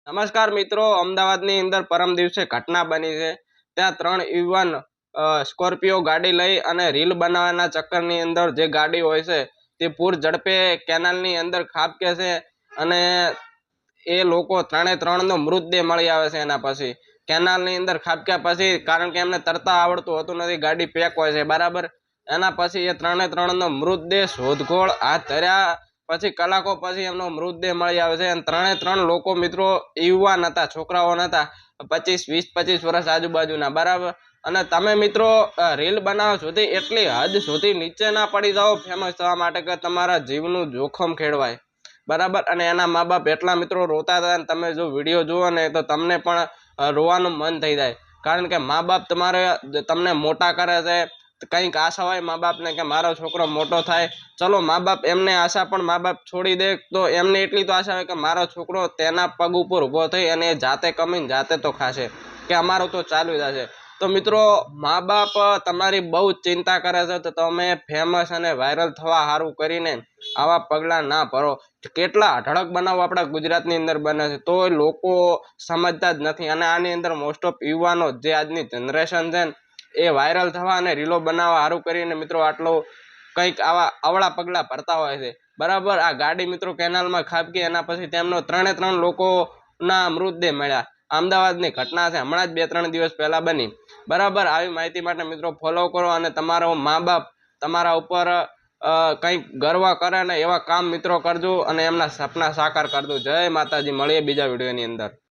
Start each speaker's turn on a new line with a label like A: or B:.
A: નમસ્કાર મિત્રો, અમદાવાદની અંદર પરમ દિવસે ઘટના બની છે। ત્યાં 3 યુવાન સ્કોર્પિયો ગાડી લઈ અને રીલ બનાવવાના ચક્કરની અંદર જે ગાડી હોય છે તે પૂર ઝડપે કેનાલની અંદર ખાબકે છે અને એ લોકો 3નો મૃતદેહ મળી આવે છે। એના પછી કેનાલની અંદર ખાબક્યા પછી કારણ કે એમને તરતા આવડતું હતું નથી, ગાડી પેક હોય છે બરાબર। એના પછી એ 3નો મૃતદેહ શોધખોળ હાથ ધર્યા પછી કલાકો પછી એમનો મૃતદેહ મળી આવે છે અને 3 લોકો મિત્રો યુવાન હતા, છોકરાઓ નતા, 25 વર્ષ આજુબાજુના બરાબર। અને તમે મિત્રો રીલ બનાવો સુધી એટલી હદ સુધી નીચે ના પડી જાઓ ફેમસ થવા માટે કે તમારા જીવનું જોખમ ખેડવાય બરાબર। અને એના મા બાપ એટલા મિત્રો રોતા હતા, તમે જો વિડીયો જુઓ ને તો તમને પણ રોવાનું મન થઈ જાય, કારણ કે મા બાપ તમને મોટા કરે છે, કંઈક આશા હોય મા બાપને કે મારો છોકરો મોટો થાય। ચલો મા બાપ એમને આશા પણ મા બાપ છોડી દે તો એમને એટલી તો આશા હોય કે મારો છોકરો તેના પગ ઉપર ઊભો થઈ અને જાતે કમીને જાતે તો ખાશે, કે અમારું તો ચાલુ જશે। તો મિત્રો મા બાપ તમારી બહુ ચિંતા કરે છે, તો તમે ફેમસ અને વાયરલ થવા સારું કરીને આવા પગલાં ના ભરો। કેટલા અઢળક બનાવો આપણા ગુજરાતની અંદર બને છે તો લોકો સમજતા જ નથી। અને આની અંદર મોસ્ટ ઓફ યુવાનો જે આજની જનરેશન છે ને એ વાયરલ થવા અને રીલો બનાવવા સારું કરીને મિત્રો આટલો કંઈક આવા અવળા પગલાં ભરતા હોય છે બરાબર। આ ગાડી મિત્રો કેનાલમાં ખાબકી, એના પછી તેમનો 3 લોકોના મૃતદેહ મળ્યા। અમદાવાદની ઘટના છે, હમણાં જ 2-3 દિવસ પહેલા બની બરાબર। આવી માહિતી માટે મિત્રો ફોલો કરો અને તમારો મા બાપ તમારા ઉપર કંઈક ગર્વ કરે ને એવા કામ મિત્રો કરજો અને એમના સપના સાકાર કરજો। જય માતાજી, મળીએ બીજા વિડીયોની અંદર।